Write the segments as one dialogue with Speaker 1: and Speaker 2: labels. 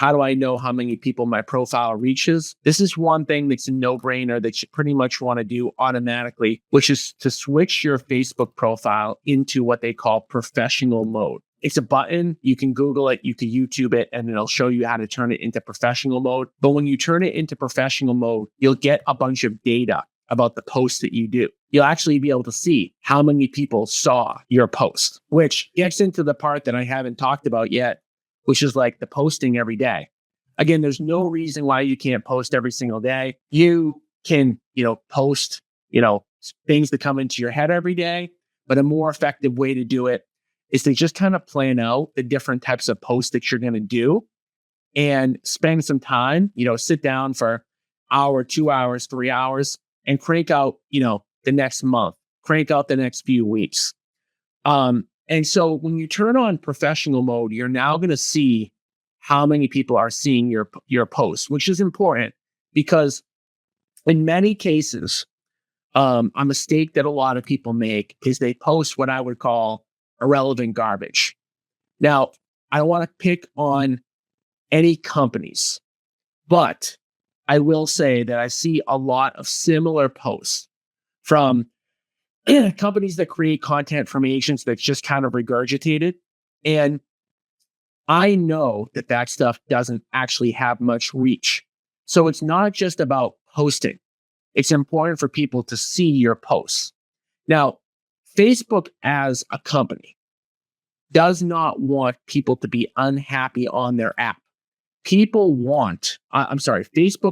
Speaker 1: how do I know how many people my profile reaches? This is one thing that's a no-brainer that you pretty much want to do automatically, which is to switch your Facebook profile into what they call professional mode. It's a button. You can Google it, you can YouTube it, and it'll show you how to turn it into professional mode. But when you turn it into professional mode, you'll get a bunch of data about the posts that you do. You'll actually be able to see how many people saw your post, which gets into the part that I haven't talked about yet, which is like the posting every day. Again, there's no reason why you can't post every single day. You can, post, things that come into your head every day, but a more effective way to do it is to just kind of plan out the different types of posts that you're going to do and spend some time, sit down for hour, 2 hours, 3 hours and crank out, the next month, crank out the next few weeks. And so when you turn on professional mode, you're now going to see how many people are seeing your posts, which is important because in many cases, a mistake that a lot of people make is they post what I would call irrelevant garbage. Now, I don't want to pick on any companies, but I will say that I see a lot of similar posts from companies that create content from agents that's just kind of regurgitated. And I know that stuff doesn't actually have much reach. So it's not just about posting. It's important for people to see your posts. Now, Facebook as a company does not want people to be unhappy on their app. Facebook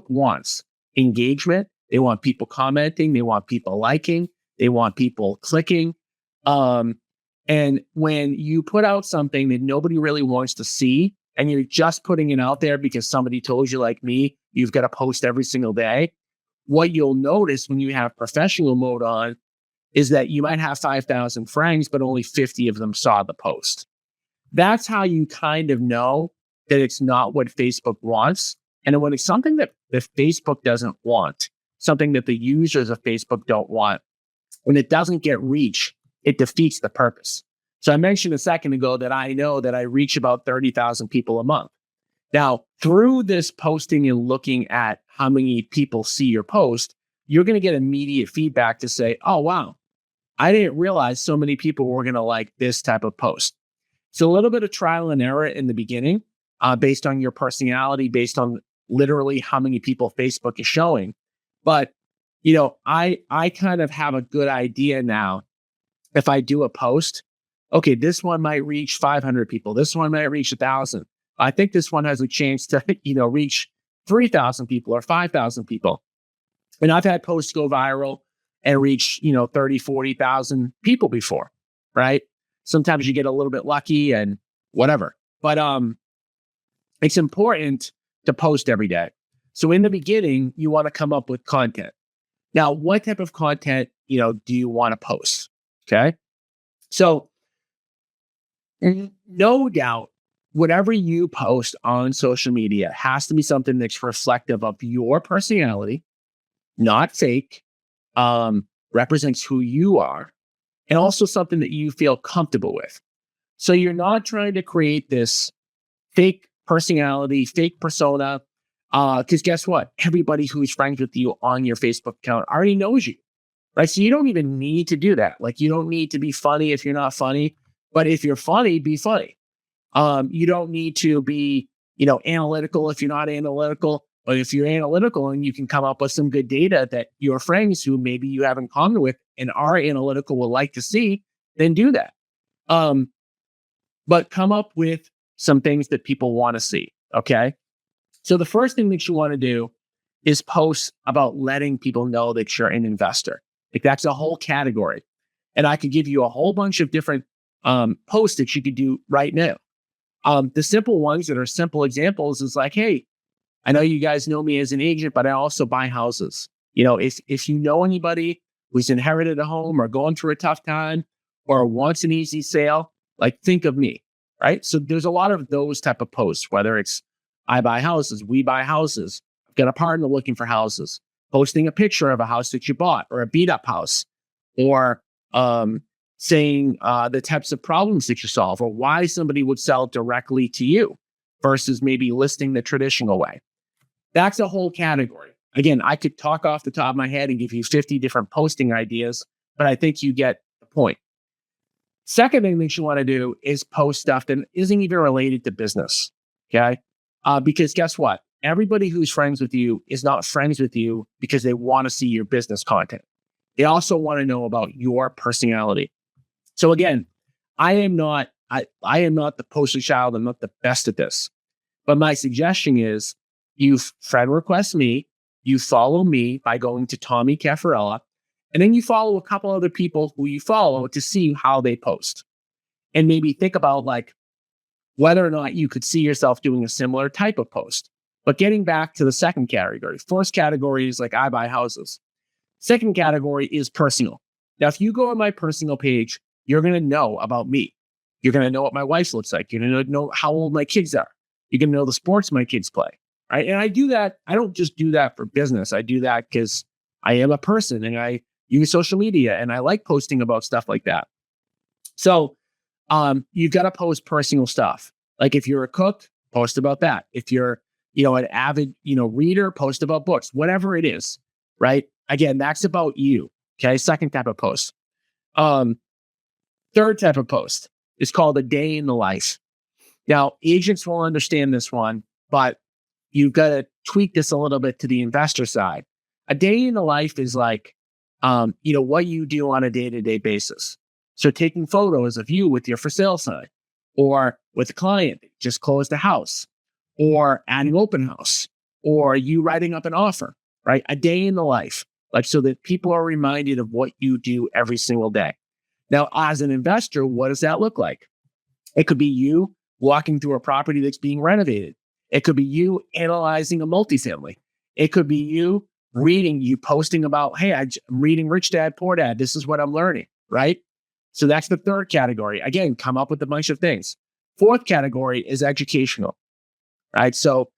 Speaker 1: wants engagement. They want people commenting. They want people liking. They want people clicking. And when you put out something that nobody really wants to see, and you're just putting it out there because somebody told you, like me, you've got to post every single day, what you'll notice when you have professional mode on is that you might have 5,000 friends, but only 50 of them saw the post. That's how you kind of know that it's not what Facebook wants. And when it's something that Facebook doesn't want, something that the users of Facebook don't want, when it doesn't get reach, it defeats the purpose. So I mentioned a second ago that I know that I reach about 30,000 people a month. Now, through this posting and looking at how many people see your post, you're going to get immediate feedback to say, oh, wow, I didn't realize so many people were going to like this type of post. So a little bit of trial and error in the beginning, based on your personality, based on literally how many people Facebook is showing. But, I kind of have a good idea now. If I do a post, okay, this one might reach 500 people. This one might reach 1,000. I think this one has a chance to, reach 3,000 people or 5,000 people. And I've had posts go viral and reach, 30, 40,000 people before, right? Sometimes you get a little bit lucky and whatever. But it's important to post every day. So in the beginning, you want to come up with content. Now, what type of content, do you want to post? Okay. So no doubt, whatever you post on social media has to be something that's reflective of your personality, not fake, represents who you are, and also something that you feel comfortable with. So you're not trying to create this fake personality, fake persona, because guess what? Everybody who's friends with you on your Facebook account already knows you, right? So you don't even need to do that. Like, you don't need to be funny if you're not funny, but if you're funny, be funny. You don't need to be, analytical if you're not analytical, but if you're analytical and you can come up with some good data that your friends who maybe you have in common with and are analytical will like to see, then do that. But come up with some things that people want to see. Okay. So the first thing that you want to do is post about letting people know that you're an investor. Like, that's a whole category. And I could give you a whole bunch of different posts that you could do right now. The simple ones that are simple examples is like, hey, I know you guys know me as an agent, but I also buy houses. If you know anybody who's inherited a home or going through a tough time or wants an easy sale, like, think of me, right? So there's a lot of those type of posts, whether it's I buy houses, we buy houses, I've got a partner looking for houses, posting a picture of a house that you bought or a beat up house, or saying the types of problems that you solve or why somebody would sell directly to you. versus maybe listing the traditional way. That's a whole category. Again, I could talk off the top of my head and give you 50 different posting ideas, but I think you get the point. Second thing that you want to do is post stuff that isn't even related to business. Okay. Because guess what? Everybody who's friends with you is not friends with you because they want to see your business content. They also want to know about your personality. So again, I am not the poster child. I'm not the best at this. But my suggestion is you friend request me, you follow me by going to Tommy Caffarella, and then you follow a couple other people who you follow to see how they post. And maybe think about like whether or not you could see yourself doing a similar type of post. But getting back to the second category, first category is like I buy houses. Second category is personal. Now, if you go on my personal page, you're going to know about me. You're going to know what my wife looks like. You're going to know how old my kids are. You're going to know the sports my kids play. Right. And I do that. I don't just do that for business. I do that because I am a person and I use social media and I like posting about stuff like that. So you've got to post personal stuff. Like if you're a cook, post about that. If you're, an avid, reader, post about books, whatever it is. Right. Again, that's about you. Okay. Second type of post. Third type of post is called a day in the life. Now, agents will understand this one, but you've got to tweak this a little bit to the investor side. A day in the life is like, what you do on a day-to-day basis. So taking photos of you with your for sale sign, or with a client that just closed a house, or at an open house, or you writing up an offer, right? A day in the life, like so that people are reminded of what you do every single day. Now, as an investor, what does that look like? It could be you walking through a property that's being renovated. It could be you analyzing a multifamily. It could be you posting about, hey, I'm reading Rich Dad, Poor Dad. This is what I'm learning, right? So that's the third category. Again, come up with a bunch of things. Fourth category is educational, right? So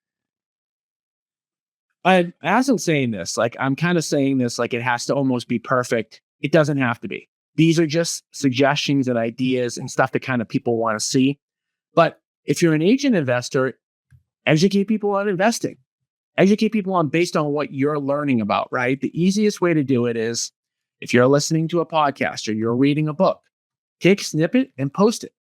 Speaker 1: as I'm saying this, like I'm kind of saying this like it has to almost be perfect. It doesn't have to be. These are just suggestions and ideas and stuff that kind of people want to see. But if you're an agent investor, educate people on investing. Educate people on based on what you're learning about, right? The easiest way to do it is if you're listening to a podcast or you're reading a book, take a snippet and post it.